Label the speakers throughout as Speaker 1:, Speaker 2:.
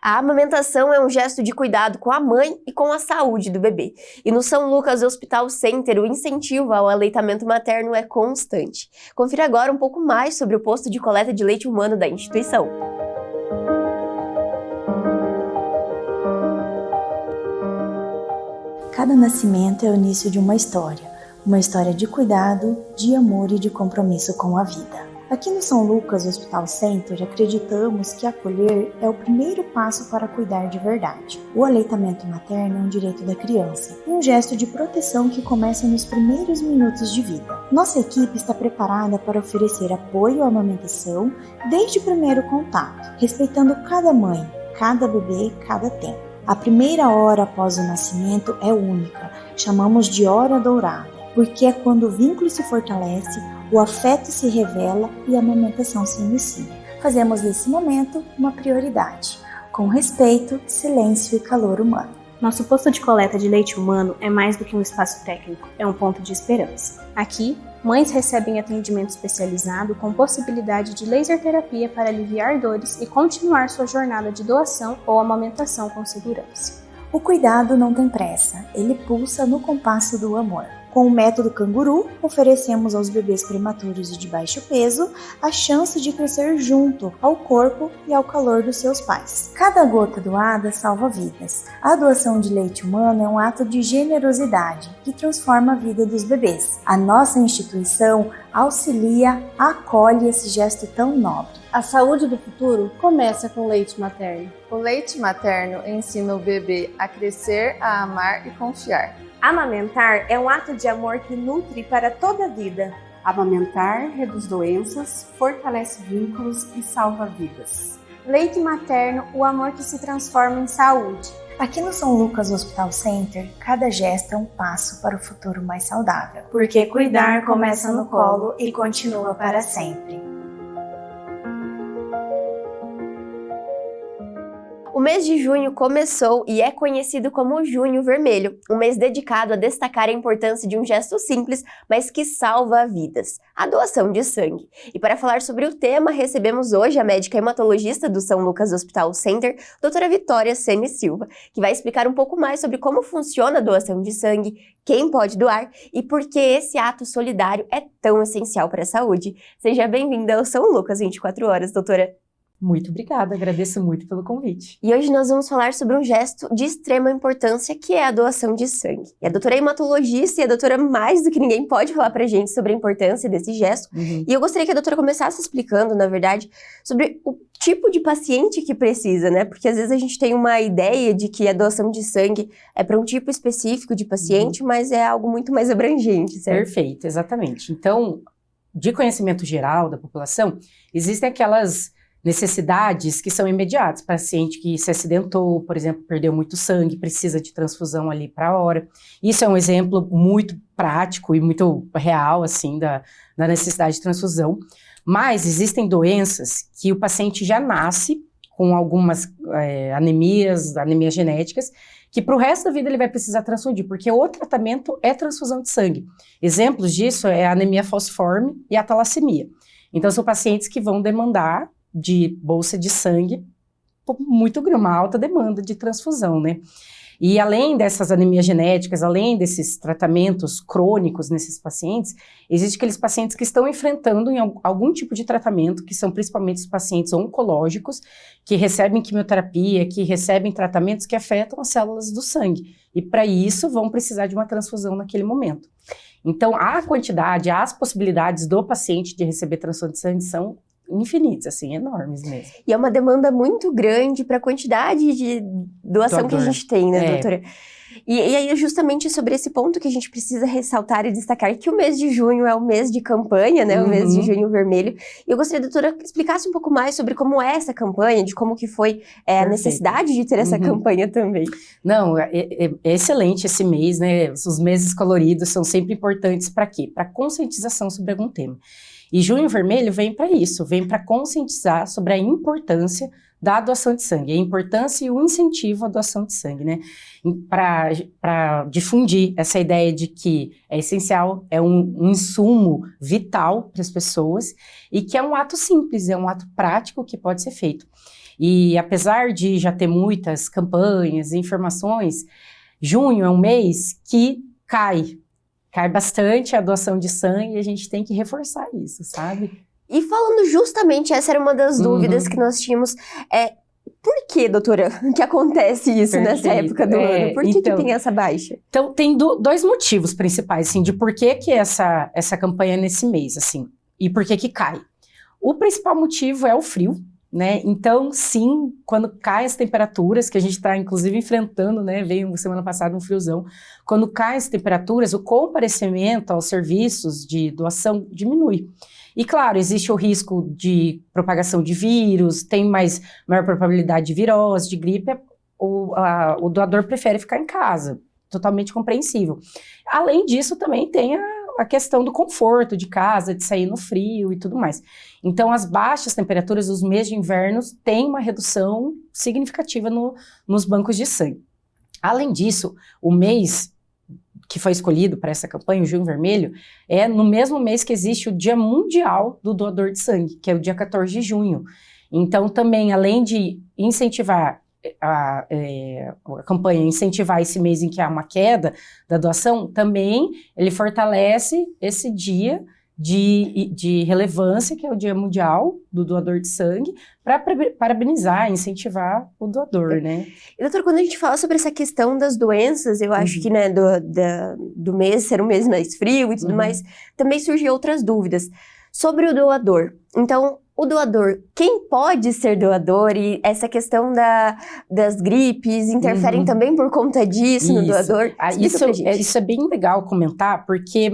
Speaker 1: A amamentação é um gesto de cuidado com a mãe e com a saúde do bebê. E no São Lucas Hospital Center, o incentivo ao aleitamento materno é constante. Confira agora um pouco mais sobre o posto de coleta de leite humano da instituição.
Speaker 2: Cada nascimento é o início de uma história de cuidado, de amor e de compromisso com a vida. Aqui no São Lucas Hospital Center, acreditamos que acolher é o primeiro passo para cuidar de verdade. O aleitamento materno é um direito da criança e um gesto de proteção que começa nos primeiros minutos de vida. Nossa equipe está preparada para oferecer apoio à amamentação desde o primeiro contato, respeitando cada mãe, cada bebê, cada tempo. A primeira hora após o nascimento é única, chamamos de hora dourada, porque é quando o vínculo se fortalece, o afeto se revela e a amamentação se inicia. Fazemos desse momento uma prioridade, com respeito, silêncio e calor humano.
Speaker 3: Nosso posto de coleta de leite humano é mais do que um espaço técnico, é um ponto de esperança. Aqui, mães recebem atendimento especializado com possibilidade de laser terapia para aliviar dores e continuar sua jornada de doação ou amamentação com segurança.
Speaker 2: O cuidado não tem pressa, ele pulsa no compasso do amor. Com o método canguru, oferecemos aos bebês prematuros e de baixo peso a chance de crescer junto ao corpo e ao calor dos seus pais. Cada gota doada salva vidas. A doação de leite humano é um ato de generosidade que transforma a vida dos bebês. A nossa instituição auxilia, acolhe esse gesto tão nobre.
Speaker 4: A saúde do futuro começa com o leite materno.
Speaker 5: O leite materno ensina o bebê a crescer, a amar e confiar.
Speaker 6: Amamentar é um ato de amor que nutre para toda a vida.
Speaker 7: Amamentar reduz doenças, fortalece vínculos e salva vidas.
Speaker 3: Leite materno, o amor que se transforma em saúde.
Speaker 2: Aqui no São Lucas Hospital Center, cada gesto é um passo para o futuro mais saudável. Porque cuidar começa no colo e continua para sempre.
Speaker 1: O mês de junho começou e é conhecido como Junho Vermelho, um mês dedicado a destacar a importância de um gesto simples, mas que salva vidas, a doação de sangue. E para falar sobre o tema, recebemos hoje a médica hematologista do São Lucas Hospital Center, doutora Vitória Sene Silva, que vai explicar um pouco mais sobre como funciona a doação de sangue, quem pode doar e por que esse ato solidário é tão essencial para a saúde. Seja bem-vinda ao São Lucas 24 horas, doutora.
Speaker 8: Muito obrigada, agradeço muito pelo convite.
Speaker 1: E hoje nós vamos falar sobre um gesto de extrema importância, que é a doação de sangue. E a doutora é hematologista e a doutora, mais do que ninguém, pode falar pra gente sobre a importância desse gesto. E eu gostaria que a doutora começasse explicando, na verdade, sobre o tipo de paciente que precisa, né? Porque às vezes a gente tem uma ideia de que a doação de sangue é para um tipo específico de paciente, mas é algo muito mais abrangente, certo?
Speaker 8: Perfeito, exatamente. Então, de conhecimento geral da população, existem aquelas necessidades que são imediatas. Paciente que se acidentou, por exemplo, perdeu muito sangue, precisa de transfusão ali para a hora. Isso é um exemplo muito prático e muito real, assim, da necessidade de transfusão. Mas existem doenças que o paciente já nasce com algumas anemias genéticas, que para o resto da vida ele vai precisar transfundir, porque o tratamento é transfusão de sangue. Exemplos disso é a anemia falciforme e a talassemia. Então, são pacientes que vão demandar de bolsa de sangue, uma alta demanda de transfusão, né? E além dessas anemias genéticas, além desses tratamentos crônicos nesses pacientes, existem aqueles pacientes que estão enfrentando algum tipo de tratamento, que são principalmente os pacientes oncológicos, que recebem quimioterapia, que recebem tratamentos que afetam as células do sangue. E para isso vão precisar de uma transfusão naquele momento. Então, a quantidade, as possibilidades do paciente de receber transfusão de sangue são infinitos, assim, enormes mesmo.
Speaker 1: E é uma demanda muito grande para a quantidade de doação que a gente tem, né, doutora? E aí é justamente sobre esse ponto que a gente precisa ressaltar e destacar que o mês de junho é o mês de campanha, né, o mês de Junho Vermelho. E eu gostaria, doutora, que explicasse um pouco mais sobre como é essa campanha, de como que foi a necessidade de ter essa campanha também.
Speaker 8: Não, é excelente esse mês, né, os meses coloridos são sempre importantes para quê? Para conscientização sobre algum tema. E Junho Vermelho vem para isso, vem para conscientizar sobre a importância da doação de sangue, a importância e o incentivo à doação de sangue, né? Para difundir essa ideia de que é essencial, é um insumo vital para as pessoas e que é um ato simples, é um ato prático que pode ser feito. E apesar de já ter muitas campanhas e informações, junho é um mês que cai bastante a doação de sangue e a gente tem que reforçar isso, sabe?
Speaker 1: E falando justamente, essa era uma das dúvidas que nós tínhamos, por que, doutora, que acontece isso nessa época do ano? Por que tem essa baixa?
Speaker 8: Então, tem dois motivos principais, assim, de por que essa campanha é nesse mês, assim, e por que cai. O principal motivo é o frio, né? Então, sim, quando caem as temperaturas, que a gente está, inclusive, enfrentando, né? Veio semana passada um friozão. Quando caem as temperaturas, o comparecimento aos serviços de doação diminui. E, claro, existe o risco de propagação de vírus, tem maior probabilidade de virose, de gripe, o doador prefere ficar em casa, totalmente compreensível. Além disso, também tem a questão do conforto de casa, de sair no frio e tudo mais. Então, as baixas temperaturas dos meses de inverno têm uma redução significativa nos bancos de sangue. Além disso, o mês que foi escolhido para essa campanha, o Junho Vermelho, é no mesmo mês que existe o Dia Mundial do Doador de Sangue, que é o dia 14 de junho. Então, também, além de incentivar a campanha, incentivar esse mês em que há uma queda da doação, também ele fortalece esse dia de relevância, que é o Dia Mundial do Doador de Sangue, para parabenizar, incentivar o doador, né?
Speaker 1: E, doutora, quando a gente fala sobre essa questão das doenças, eu acho que, né, do mês ser um mês mais frio e tudo mais, também surgem outras dúvidas sobre o doador. Então, o doador, quem pode ser doador? E essa questão das gripes interferem também por conta disso no doador?
Speaker 8: Isso é bem legal comentar, porque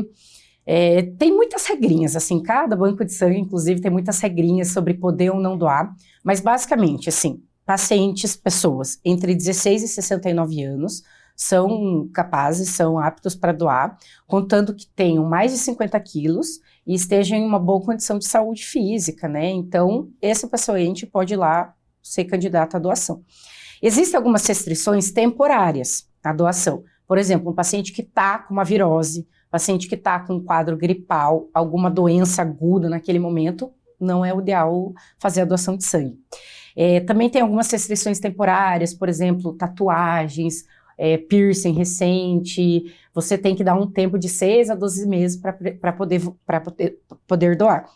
Speaker 8: tem muitas regrinhas, assim, cada banco de sangue, inclusive, tem muitas regrinhas sobre poder ou não doar, mas basicamente, assim, pessoas entre 16 e 69 anos são capazes, são aptos para doar, contando que tenham mais de 50 quilos e estejam em uma boa condição de saúde física, né? Então, esse paciente pode ir lá ser candidato à doação. Existem algumas restrições temporárias à doação. Por exemplo, um paciente que está com uma virose, paciente que está com um quadro gripal, alguma doença aguda naquele momento, não é o ideal fazer a doação de sangue. Também tem algumas restrições temporárias, por exemplo, tatuagens, piercing recente, você tem que dar um tempo de 6 a 12 meses para poder doar.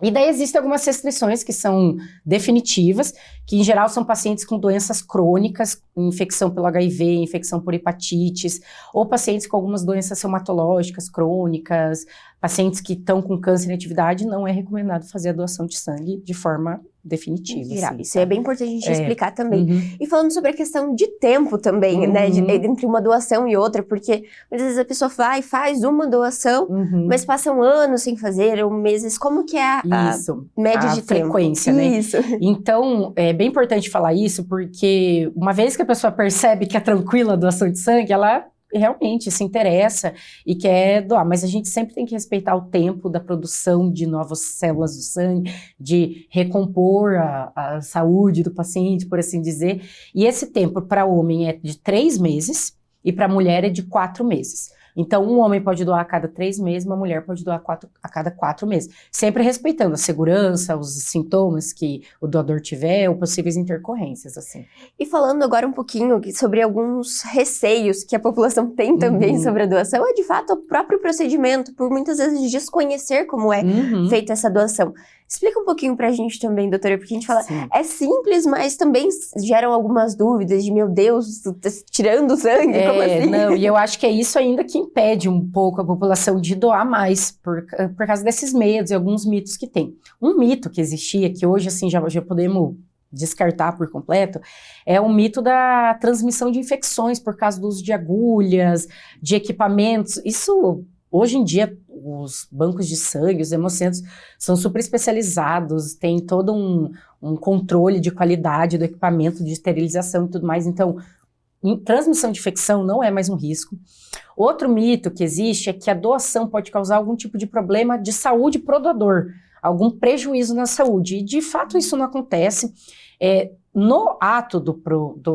Speaker 8: E daí existem algumas restrições que são definitivas, que em geral são pacientes com doenças crônicas, infecção pelo HIV, infecção por hepatites, ou pacientes com algumas doenças reumatológicas crônicas, pacientes que estão com câncer em atividade, não é recomendado fazer a doação de sangue de forma definitiva. Assim,
Speaker 1: isso é bem importante a gente explicar também. E falando sobre a questão de tempo também, né, entre uma doação e outra, porque muitas vezes a pessoa vai e faz uma doação, mas passam anos sem fazer, ou meses, como que é a média de
Speaker 8: frequência, né?
Speaker 1: Isso.
Speaker 8: Então, é bem importante falar isso, porque uma vez que a pessoa percebe que é tranquila a doação de sangue, ela realmente se interessa e quer doar, mas a gente sempre tem que respeitar o tempo da produção de novas células do sangue, de recompor a saúde do paciente, por assim dizer, e esse tempo para o homem é de 3 meses e para a mulher é de 4 meses. Então, um homem pode doar a cada 3 meses, uma mulher pode doar a cada 4 meses. Sempre respeitando a segurança, os sintomas que o doador tiver, ou possíveis intercorrências, assim.
Speaker 1: E falando agora um pouquinho sobre alguns receios que a população tem também sobre a doação, é de fato o próprio procedimento, por muitas vezes desconhecer como é feita essa doação. Explica um pouquinho pra gente também, doutora, porque a gente fala, é simples, mas também geram algumas dúvidas de, meu Deus, tá tirando sangue, como assim?
Speaker 8: Não, e eu acho que é isso ainda que impede um pouco a população de doar mais, por causa desses medos e alguns mitos que tem. Um mito que existia, que hoje, assim, já podemos descartar por completo, é o mito da transmissão de infecções por causa do uso de agulhas, de equipamentos. Isso, hoje em dia, os bancos de sangue, os hemocentros, são super especializados, tem todo um controle de qualidade do equipamento, de esterilização e tudo mais. Então, transmissão de infecção não é mais um risco. Outro mito que existe é que a doação pode causar algum tipo de problema de saúde pro doador, algum prejuízo na saúde. E, de fato, isso não acontece. No ato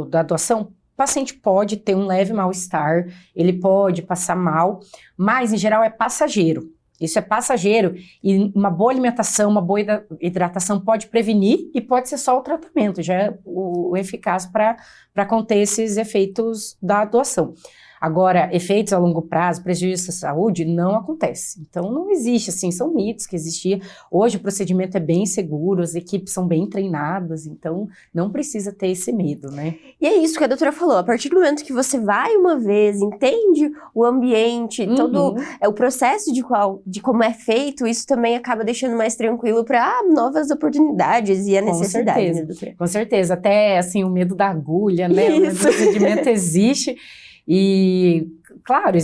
Speaker 8: da doação, o paciente pode ter um leve mal-estar, ele pode passar mal, mas, em geral, é passageiro. Isso é passageiro e uma boa alimentação, uma boa hidratação pode prevenir e pode ser só o tratamento, já é o eficaz para conter esses efeitos da doação. Agora, efeitos a longo prazo, prejuízo à saúde, não acontece. Então, não existe, assim, são mitos que existiam. Hoje o procedimento é bem seguro, as equipes são bem treinadas, então não precisa ter esse medo, né?
Speaker 1: E é isso que a doutora falou, a partir do momento que você vai uma vez, entende o ambiente, todo o processo de como é feito, isso também acaba deixando mais tranquilo para novas oportunidades e a necessidade, né, doutora?
Speaker 8: Com certeza, até, assim, o medo da agulha, né? O procedimento existe. E, claro,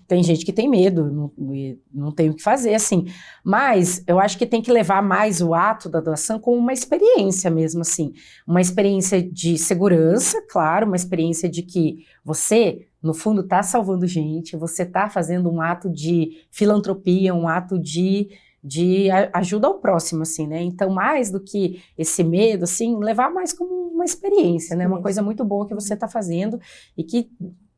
Speaker 8: tem gente que tem medo, não tem o que fazer, assim, mas eu acho que tem que levar mais o ato da doação como uma experiência mesmo, assim, uma experiência de segurança, claro, uma experiência de que você, no fundo, está salvando gente, você está fazendo um ato de filantropia, um ato de ajuda ao próximo, assim, né? Então, mais do que esse medo, assim, levar mais como uma experiência, né? Uma coisa muito boa que você está fazendo e que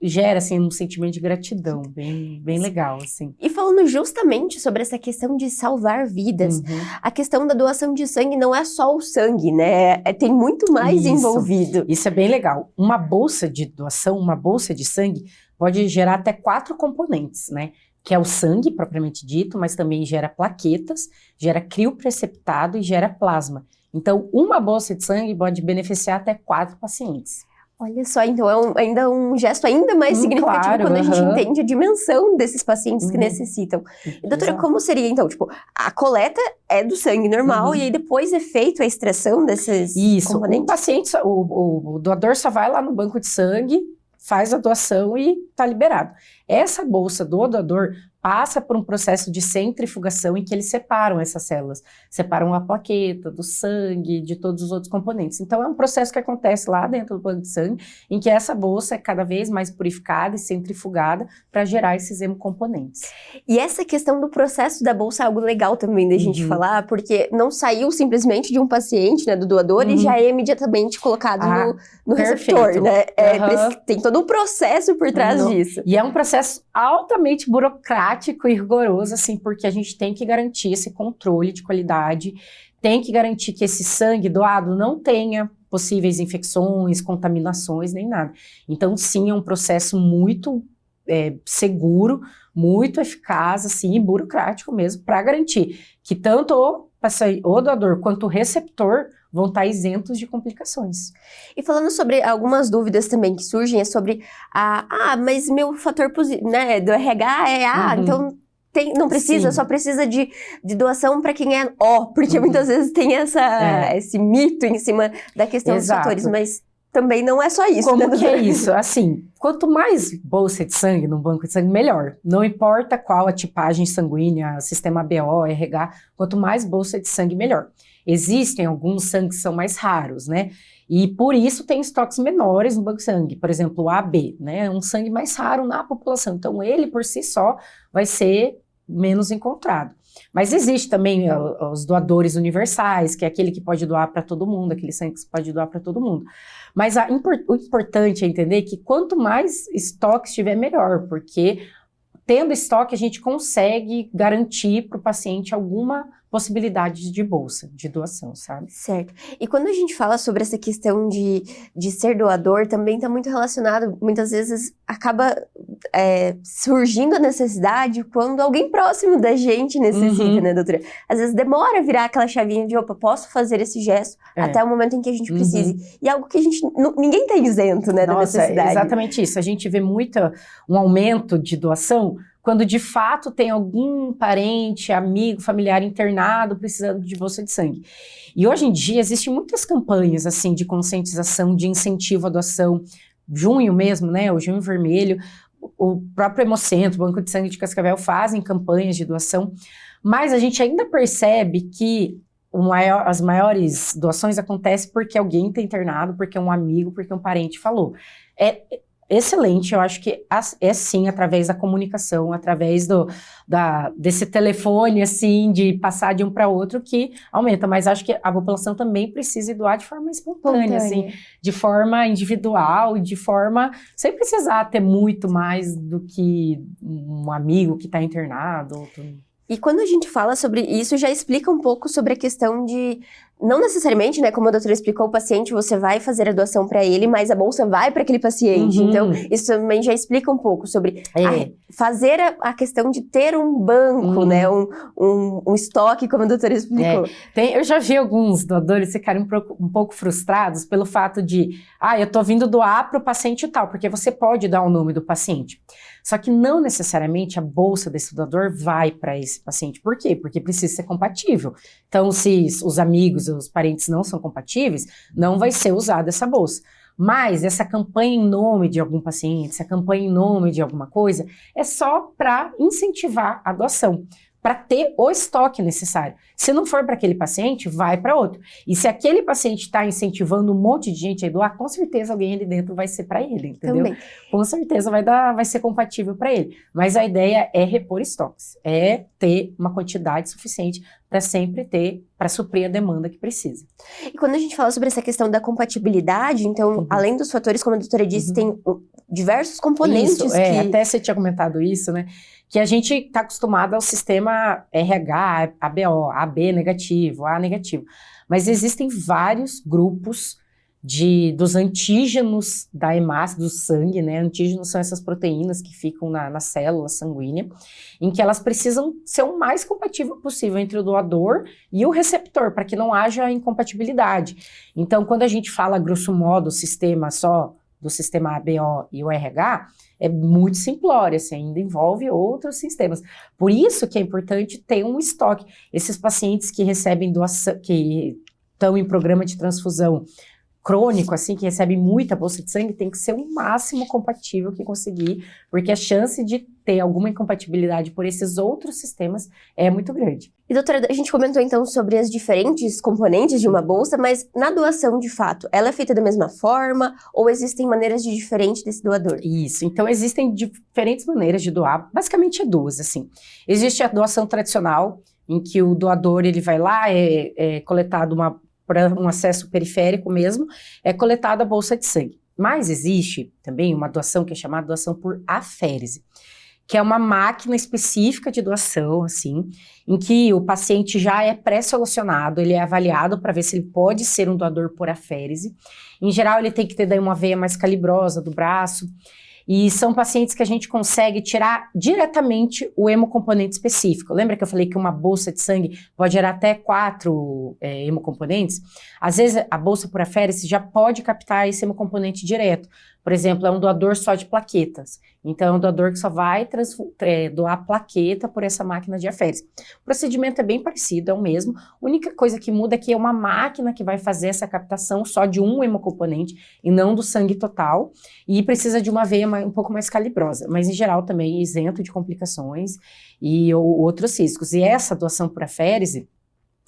Speaker 8: gera, assim, um sentimento de gratidão, bem legal, assim.
Speaker 1: E falando justamente sobre essa questão de salvar vidas, a questão da doação de sangue não é só o sangue, né? Tem muito mais envolvido.
Speaker 8: Isso é bem legal. Uma bolsa de doação, uma bolsa de sangue, pode gerar até 4 componentes, né? Que é o sangue, propriamente dito, mas também gera plaquetas, gera criopreceptado e gera plasma. Então, uma bolsa de sangue pode beneficiar até 4 pacientes.
Speaker 1: Olha só, então é ainda um gesto ainda mais significativo, claro, quando a gente entende a dimensão desses pacientes que necessitam. E, doutora, como seria, então, tipo, a coleta é do sangue normal e aí depois é feito a extração desses componentes?
Speaker 8: O paciente, o doador só vai lá no banco de sangue, faz a doação e está liberado. Essa bolsa do doador passa por um processo de centrifugação em que eles separam essas células, separam a plaqueta do sangue, de todos os outros componentes. Então é um processo que acontece lá dentro do banco de sangue, em que essa bolsa é cada vez mais purificada e centrifugada para gerar esses hemocomponentes.
Speaker 1: E essa questão do processo da bolsa é algo legal também da gente falar, porque não saiu simplesmente de um paciente, né, do doador, e já é imediatamente colocado no receptor, né? Tem todo um processo por trás disso.
Speaker 8: E é um processo altamente burocrático e rigoroso, assim, porque a gente tem que garantir esse controle de qualidade, tem que garantir que esse sangue doado não tenha possíveis infecções, contaminações, nem nada. Então, sim, é um processo muito seguro, muito eficaz, assim, e burocrático mesmo, para garantir que tanto o doador quanto o receptor vão estar isentos de complicações.
Speaker 1: E falando sobre algumas dúvidas também que surgem, é sobre mas meu fator né, do RH é então não precisa, só precisa de doação para quem é O, porque muitas vezes tem esse mito em cima da questão dos fatores, mas também não é só isso.
Speaker 8: Como que é isso? Assim, quanto mais bolsa de sangue no banco de sangue, melhor. Não importa qual a tipagem sanguínea, sistema BO, RH, quanto mais bolsa de sangue, melhor. Existem alguns sangues que são mais raros, né? E por isso tem estoques menores no banco de sangue. Por exemplo, o AB, né? É um sangue mais raro na população. Então, ele por si só vai ser menos encontrado. Mas existe também os doadores universais, que é aquele que pode doar para todo mundo, aquele sangue que você pode doar para todo mundo. Mas o importante é entender que quanto mais estoque tiver, melhor, porque tendo estoque a gente consegue garantir para o paciente alguma possibilidade de bolsa, de doação, sabe?
Speaker 1: Certo. E quando a gente fala sobre essa questão de ser doador, também está muito relacionado, muitas vezes acaba surgindo a necessidade quando alguém próximo da gente necessita, né, doutora? Às vezes demora a virar aquela chavinha de, opa, posso fazer esse gesto até o momento em que a gente precise. E algo que ninguém está isento, né, da necessidade.
Speaker 8: É exatamente isso. A gente vê muito um aumento de doação quando de fato tem algum parente, amigo, familiar internado precisando de bolsa de sangue. E hoje em dia existem muitas campanhas assim de conscientização, de incentivo à doação. Junho mesmo, né, o Junho Vermelho, o próprio Hemocentro, o Banco de Sangue de Cascavel fazem campanhas de doação, mas a gente ainda percebe que as maiores doações acontecem porque alguém está internado, porque um amigo, porque um parente falou. É excelente, eu acho que é sim através da comunicação, através desse telefone, assim, de passar de um para outro que aumenta, mas acho que a população também precisa doar de forma espontânea, assim, de forma individual, sem precisar ter muito mais do que um amigo que está internado.
Speaker 1: E quando a gente fala sobre isso, já explica um pouco sobre a questão de, não necessariamente, né, como a doutora explicou, o paciente, você vai fazer a doação para ele, mas a bolsa vai para aquele paciente. Então, isso também já explica um pouco sobre fazer a questão de ter um banco, né, um estoque, como a doutora explicou.
Speaker 8: Eu já vi alguns doadores ficarem um pouco frustrados pelo fato de, eu tô vindo doar para o paciente tal, porque você pode dar o nome do paciente. Só que não necessariamente a bolsa desse doador vai para esse paciente. Por quê? Porque precisa ser compatível. Então, se os amigos, os parentes não são compatíveis, não vai ser usada essa bolsa. Mas essa campanha em nome de algum paciente, essa campanha em nome de alguma coisa, é só para incentivar a doação, para ter o estoque necessário. Se não for para aquele paciente, vai para outro. E se aquele paciente está incentivando um monte de gente a doar, com certeza alguém ali dentro vai ser para ele, entendeu? Também. Com certeza vai ser compatível para ele. Mas a ideia é repor estoques, é ter uma quantidade suficiente para sempre ter, para suprir a demanda que precisa.
Speaker 1: E quando a gente fala sobre essa questão da compatibilidade, então, além dos fatores, como a doutora disse, tem diversos componentes
Speaker 8: isso, até você tinha comentado isso, né? Que a gente está acostumado ao sistema RH, ABO, AB negativo, A negativo. Mas existem vários grupos dos antígenos da hemácia, do sangue, né? Antígenos são essas proteínas que ficam na célula sanguínea, em que elas precisam ser o mais compatível possível entre o doador e o receptor, para que não haja incompatibilidade. Então, quando a gente fala, grosso modo, do sistema ABO e o RH, é muito simplório, assim, ainda envolve outros sistemas. Por isso que é importante ter um estoque. Esses pacientes que recebem doação, que estão em programa de transfusão crônico, assim, que recebem muita bolsa de sangue, tem que ser o máximo compatível que conseguir, porque a chance de ter alguma incompatibilidade por esses outros sistemas é muito grande.
Speaker 1: E doutora, a gente comentou então sobre as diferentes componentes de uma bolsa, mas na doação, de fato, ela é feita da mesma forma ou existem maneiras diferentes desse doador?
Speaker 8: Isso, então existem diferentes maneiras de doar, basicamente é duas, assim. Existe a doação tradicional, em que o doador, ele vai lá, é coletado para um acesso periférico mesmo, é coletada a bolsa de sangue. Mas existe também uma doação que é chamada doação por aférese, que é uma máquina específica de doação, assim, em que o paciente já é pré-selecionado, ele é avaliado para ver se ele pode ser um doador por aférese. Em geral, ele tem que ter daí uma veia mais calibrosa do braço, e são pacientes que a gente consegue tirar diretamente o hemocomponente específico. Lembra que eu falei que uma bolsa de sangue pode gerar até 4 hemocomponentes? Às vezes, a bolsa por aférese já pode captar esse hemocomponente direto. Por exemplo, é um doador só de plaquetas. Então, é um doador que só vai doar plaqueta por essa máquina de aférese. O procedimento é bem parecido, é o mesmo. A única coisa que muda é que é uma máquina que vai fazer essa captação só de um hemocomponente e não do sangue total. E precisa de uma veia um pouco mais calibrosa, mas em geral também isento de complicações e outros riscos. E essa doação por aférese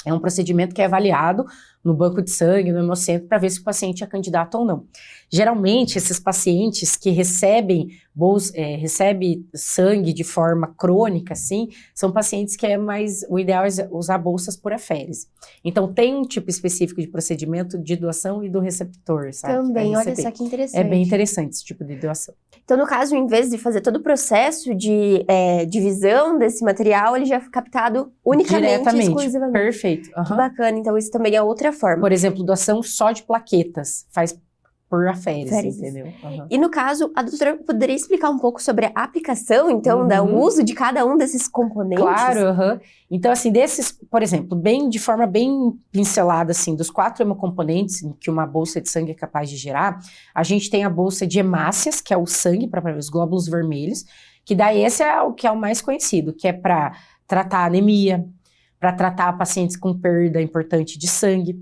Speaker 8: é um procedimento que é avaliado no banco de sangue, no hemocentro, para ver se o paciente é candidato ou não. Geralmente, esses pacientes que recebem sangue de forma crônica, assim, são pacientes que o ideal é usar bolsas por aférese. Então, tem um tipo específico de procedimento de doação e do receptor, sabe?
Speaker 1: Também, olha só que interessante.
Speaker 8: É bem interessante esse tipo de doação.
Speaker 1: Então, no caso, em vez de fazer todo o processo de divisão desse material, ele já foi captado unicamente, exclusivamente.
Speaker 8: Perfeito.
Speaker 1: Que bacana, então isso também é outra forma.
Speaker 8: Por exemplo, doação só de plaquetas, faz por aférese, entendeu?
Speaker 1: E no caso, a doutora poderia explicar um pouco sobre a aplicação, então, do uso de cada um desses componentes?
Speaker 8: Claro, Então, assim, por exemplo, de forma bem pincelada, assim, dos 4 hemocomponentes que uma bolsa de sangue é capaz de gerar, a gente tem a bolsa de hemácias, que é o sangue, para os glóbulos vermelhos, que daí esse é o que é o mais conhecido, que é para tratar anemia, para tratar pacientes com perda importante de sangue,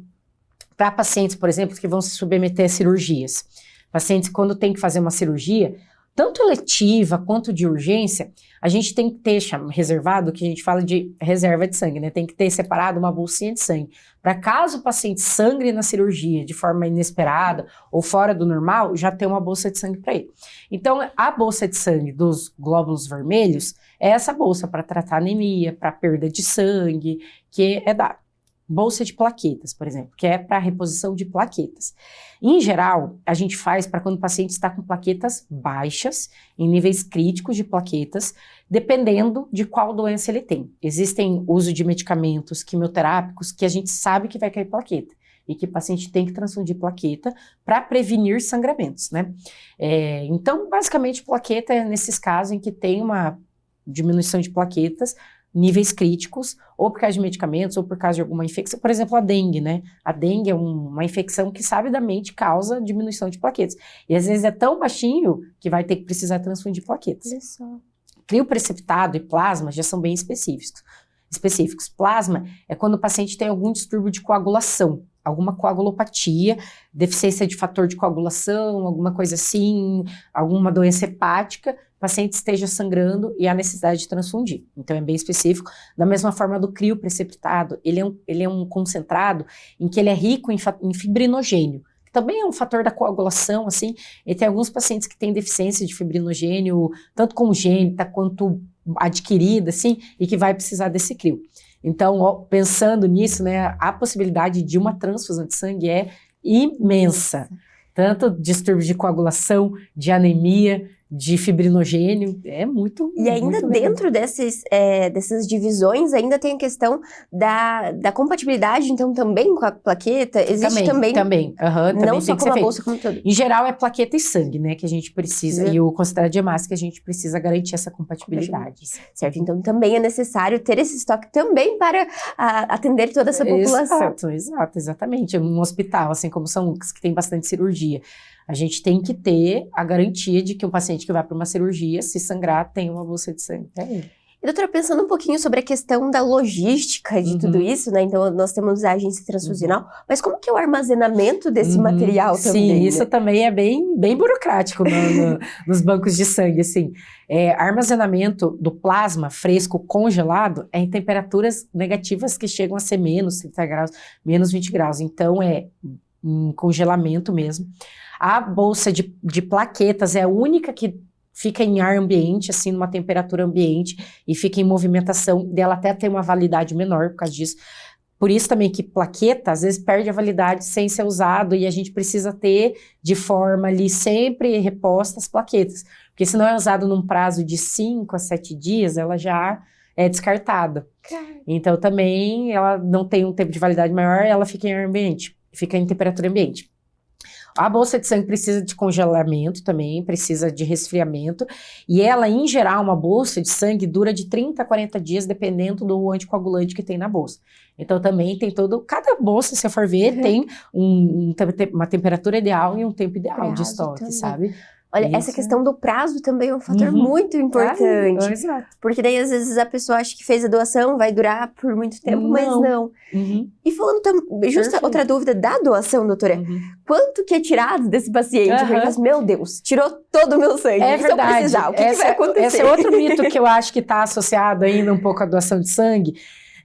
Speaker 8: para pacientes, por exemplo, que vão se submeter a cirurgias. Pacientes, quando tem que fazer uma cirurgia, tanto eletiva quanto de urgência, a gente tem que ter reservado, o que a gente fala de reserva de sangue, né? Tem que ter separado uma bolsinha de sangue, para caso o paciente sangre na cirurgia de forma inesperada ou fora do normal, já ter uma bolsa de sangue para ele. Então, a bolsa de sangue dos glóbulos vermelhos é essa bolsa para tratar anemia, para perda de sangue, que é dada. bolsa de plaquetas, por exemplo, que é para reposição de plaquetas. Em geral, a gente faz para quando o paciente está com plaquetas baixas, em níveis críticos de plaquetas, dependendo de qual doença ele tem. Existem uso de medicamentos quimioterápicos que a gente sabe que vai cair plaqueta e que o paciente tem que transfundir plaqueta para prevenir sangramentos, né? Então, basicamente, plaqueta é nesses casos em que tem uma diminuição de plaquetas, níveis críticos, ou por causa de medicamentos, ou por causa de alguma infecção. Por exemplo, a dengue, né? A dengue é uma infecção que sabidamente causa diminuição de plaquetas. E às vezes é tão baixinho que vai ter que precisar transfundir plaquetas.
Speaker 1: Olha só.
Speaker 8: Crioprecipitado e plasma já são bem específicos. Plasma é quando o paciente tem algum distúrbio de coagulação, alguma coagulopatia, deficiência de fator de coagulação, alguma coisa assim, alguma doença hepática, o paciente esteja sangrando e há necessidade de transfundir. Então é bem específico. Da mesma forma do crioprecipitado, ele é um concentrado em que ele é rico em fibrinogênio, que também é um fator da coagulação, assim, e tem alguns pacientes que têm deficiência de fibrinogênio, tanto congênita quanto adquirida, assim, e que vai precisar desse crio. Então, pensando nisso, né, a possibilidade de uma transfusão de sangue é imensa. Tanto distúrbio de coagulação, de anemia, de fibrinogênio, é muito.
Speaker 1: E ainda
Speaker 8: muito
Speaker 1: dentro dessas divisões, ainda tem a questão da compatibilidade, então, também com a plaqueta, existe também
Speaker 8: Também,
Speaker 1: não só com a bolsa como todo.
Speaker 8: Em geral, é plaqueta e sangue, né, que a gente precisa, e o considerado de hemácia que a gente precisa garantir essa compatibilidade.
Speaker 1: Certo, então também é necessário ter esse estoque também para atender toda essa população.
Speaker 8: Exatamente. Um hospital, assim como São Lucas, que tem bastante cirurgia, a gente tem que ter a garantia de que um paciente que vai para uma cirurgia, se sangrar, tem uma bolsa de sangue para ele.
Speaker 1: E, doutora, pensando um pouquinho sobre a questão da logística de tudo isso, né? Então, nós temos a agência transfusional, mas como que é o armazenamento desse material também?
Speaker 8: Sim, isso também é bem burocrático nos bancos de sangue, assim. Armazenamento do plasma fresco congelado é em temperaturas negativas que chegam a ser menos 30 graus, menos 20 graus. Então, é em congelamento mesmo. A bolsa de plaquetas é a única que fica em ar ambiente, assim, numa temperatura ambiente, e fica em movimentação, dela até tem uma validade menor por causa disso. Por isso também que plaqueta, às vezes, perde a validade sem ser usado, e a gente precisa ter de forma ali sempre reposta as plaquetas, porque se não é usado num prazo de 5 a 7 dias, ela já é descartada. Então também ela não tem um tempo de validade maior, ela fica em ar ambiente, fica em temperatura ambiente. A bolsa de sangue precisa de congelamento também, precisa de resfriamento, e ela, em geral, uma bolsa de sangue dura de 30 a 40 dias, dependendo do anticoagulante que tem na bolsa. Então também tem cada bolsa, se você for ver, tem uma temperatura ideal e um tempo ideal de estoque, também. Sabe?
Speaker 1: Olha, essa questão do prazo também é um fator muito importante.
Speaker 8: Exato.
Speaker 1: Porque daí, às vezes, a pessoa acha que fez a doação, vai durar por muito tempo, mas não. E falando também, justa outra dúvida da doação, doutora, quanto que é tirado desse paciente? Porque ele fala assim, meu Deus, tirou todo o meu sangue.
Speaker 8: É verdade.
Speaker 1: Se eu precisar, o que vai acontecer?
Speaker 8: Esse é outro mito que eu acho que está associado ainda um pouco à doação de sangue,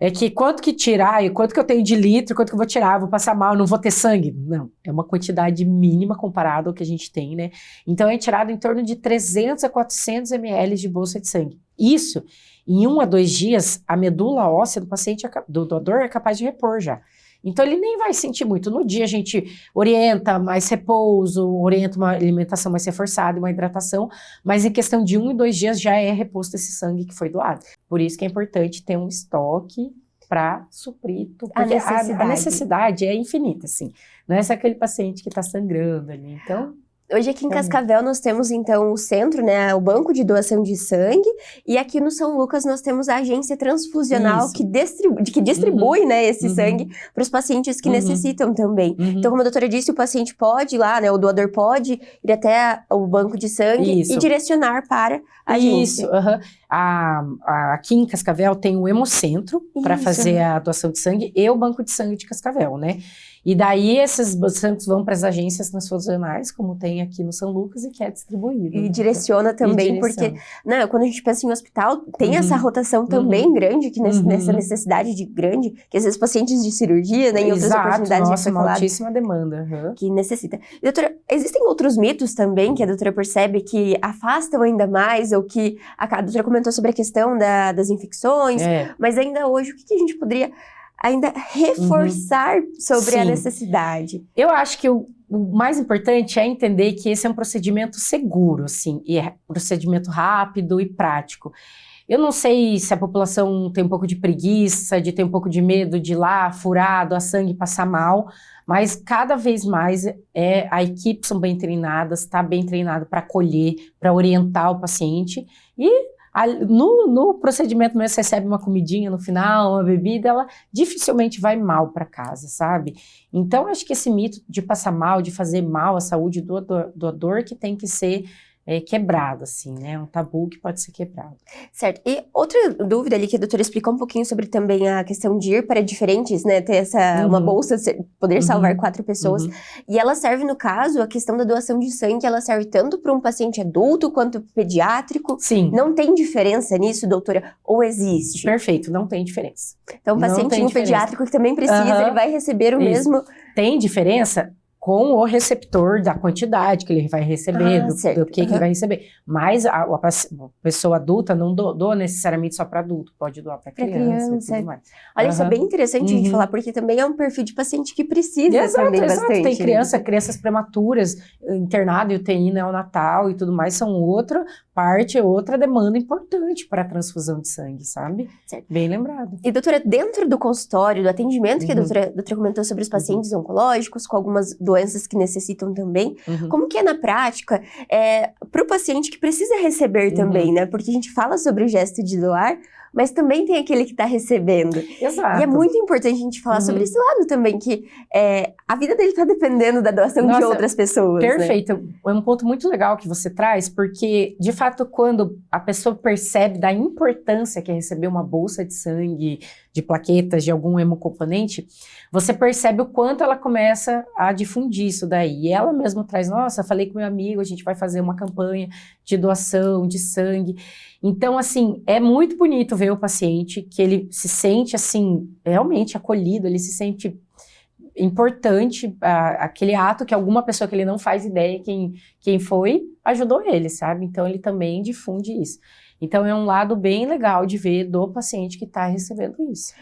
Speaker 8: é que quanto que tirar, e quanto que eu tenho de litro, quanto que eu vou tirar, vou passar mal, não vou ter sangue. Não, é uma quantidade mínima comparada ao que a gente tem, né? Então é tirado em torno de 300 a 400 ml de bolsa de sangue. Isso, em 1 a 2 dias, a medula óssea do paciente, do doador, é capaz de repor já. Então ele nem vai sentir muito. No dia a gente orienta mais repouso, orienta uma alimentação mais reforçada, uma hidratação, mas em questão de 1 e 2 dias já é reposto esse sangue que foi doado. Por isso que é importante ter um estoque para suprir, porque a necessidade é infinita, assim. Não é só aquele paciente que está sangrando ali, então...
Speaker 1: Hoje aqui em Cascavel nós temos então o centro, né, o banco de doação de sangue, e aqui no São Lucas nós temos a agência transfusional que distribui né, esse sangue para os pacientes que necessitam também. Então, como a doutora disse, o paciente pode ir lá, né, o doador pode ir até o banco de sangue e direcionar para a agência.
Speaker 8: Aqui em Cascavel tem o Hemocentro para fazer a doação de sangue e o banco de sangue de Cascavel, né? E daí esses sangues vão para as agências transfusionais, como tem aqui no São Lucas, e que é distribuído. E
Speaker 1: direciona também, porque quando a gente pensa em hospital, tem essa rotação também grande, que nessa necessidade de grande, que às vezes pacientes de cirurgia, né, em outras oportunidades
Speaker 8: nossa, uma altíssima demanda.
Speaker 1: Que necessita. E, doutora, existem outros mitos também que a doutora percebe que afastam ainda mais, ou que a doutora comentou sobre a questão das infecções, mas ainda hoje, o que a gente poderia ainda reforçar sobre a
Speaker 8: Sim.
Speaker 1: necessidade.
Speaker 8: Eu acho que o mais importante é entender que esse é um procedimento seguro, assim, e é um procedimento rápido e prático. Eu não sei se a população tem um pouco de preguiça, de ter um pouco de medo de ir lá, furar, doar sangue, passar mal, mas cada vez mais a equipe são bem treinadas, está bem treinada para acolher, para orientar o paciente, e no procedimento mesmo, você recebe uma comidinha no final, uma bebida, ela dificilmente vai mal para casa, sabe? Então, acho que esse mito de passar mal, de fazer mal à saúde do doador que tem que ser quebrado, assim, né? Um tabu que pode ser quebrado.
Speaker 1: Certo. E outra dúvida ali que a doutora explicou um pouquinho sobre também a questão de ir para diferentes, né? Ter uma bolsa, poder salvar 4 pessoas. E ela serve, no caso, a questão da doação de sangue, ela serve tanto para um paciente adulto quanto pediátrico.
Speaker 8: Sim.
Speaker 1: Não tem diferença nisso, doutora? Ou existe?
Speaker 8: Perfeito, não tem diferença.
Speaker 1: Então, o paciente pediátrico que também precisa, ele vai receber o mesmo...
Speaker 8: Tem diferença com o receptor da quantidade que ele vai receber, do que ele vai receber. Mas a pessoa adulta não doa necessariamente só para adulto, pode doar para criança e tudo mais.
Speaker 1: Olha, isso é bem interessante a gente falar, porque também é um perfil de paciente que precisa também bastante.
Speaker 8: Tem crianças prematuras, internado em UTI neonatal e tudo mais, são outra parte, outra demanda importante para a transfusão de sangue, sabe?
Speaker 1: Certo.
Speaker 8: Bem lembrado.
Speaker 1: E doutora, dentro do consultório, do atendimento que a doutora comentou sobre os pacientes oncológicos, com algumas doenças que necessitam também, como que é na prática para o paciente que precisa receber também, né? Porque a gente fala sobre o gesto de doar, mas também tem aquele que está recebendo.
Speaker 8: Exato.
Speaker 1: E é muito importante a gente falar sobre esse lado também, que a vida dele está dependendo da doação de outras pessoas.
Speaker 8: Perfeito.
Speaker 1: Né?
Speaker 8: É um ponto muito legal que você traz, porque, de fato, quando a pessoa percebe da importância que é receber uma bolsa de sangue, de plaquetas, de algum hemocomponente, você percebe o quanto ela começa a difundir isso daí. E ela mesma traz, nossa, falei com meu amigo, a gente vai fazer uma campanha de doação de sangue. Então, assim, é muito bonito ver o paciente que ele se sente, assim, realmente acolhido, ele se sente importante, aquele ato que alguma pessoa que ele não faz ideia quem foi, ajudou ele, sabe? Então, ele também difunde isso. Então, é um lado bem legal de ver do paciente que está recebendo isso.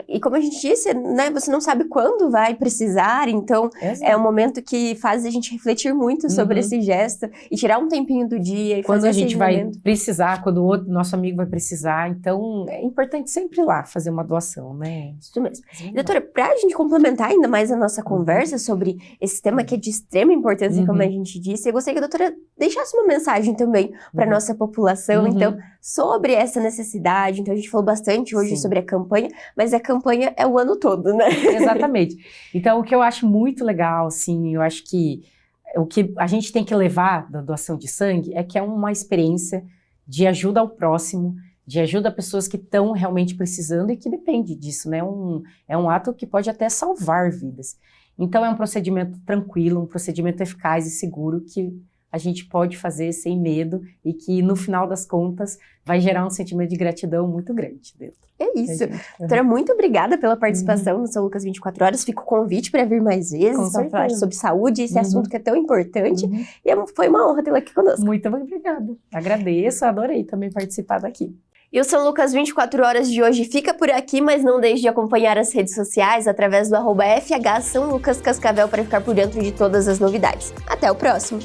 Speaker 1: E como a gente disse, né, você não sabe quando vai precisar, então é um momento que faz a gente refletir muito sobre esse gesto e tirar um tempinho do dia e
Speaker 8: quando
Speaker 1: fazer
Speaker 8: a gente vai
Speaker 1: momento.
Speaker 8: precisar, quando o outro, nosso amigo vai precisar, então é importante sempre ir lá fazer uma doação, né?
Speaker 1: Isso mesmo. Doutora, para a gente complementar ainda mais a nossa conversa sobre esse tema que é de extrema importância, como a gente disse, eu gostaria que a doutora deixasse uma mensagem também para a nossa população, então, sobre essa necessidade. Então, a gente falou bastante hoje sobre a campanha, mas a campanha é o ano todo, né?
Speaker 8: Exatamente. Então, o que eu acho muito legal, assim, eu acho que o que a gente tem que levar da doação de sangue é que é uma experiência de ajuda ao próximo, de ajuda a pessoas que estão realmente precisando e que depende disso, né? É um ato que pode até salvar vidas. Então, é um procedimento tranquilo, um procedimento eficaz e seguro que a gente pode fazer sem medo e que, no final das contas, vai gerar um sentimento de gratidão muito grande dentro.
Speaker 1: É isso. Doutora, muito obrigada pela participação no São Lucas 24 Horas. Fica o convite para vir mais vezes, para falar sobre saúde, esse assunto que é tão importante. E foi uma honra tê-la aqui conosco.
Speaker 8: Muito obrigada. Agradeço, adorei também participar daqui.
Speaker 1: E o São Lucas 24 Horas de hoje fica por aqui, mas não deixe de acompanhar as redes sociais através do @FH São Lucas Cascavel para ficar por dentro de todas as novidades. Até o próximo!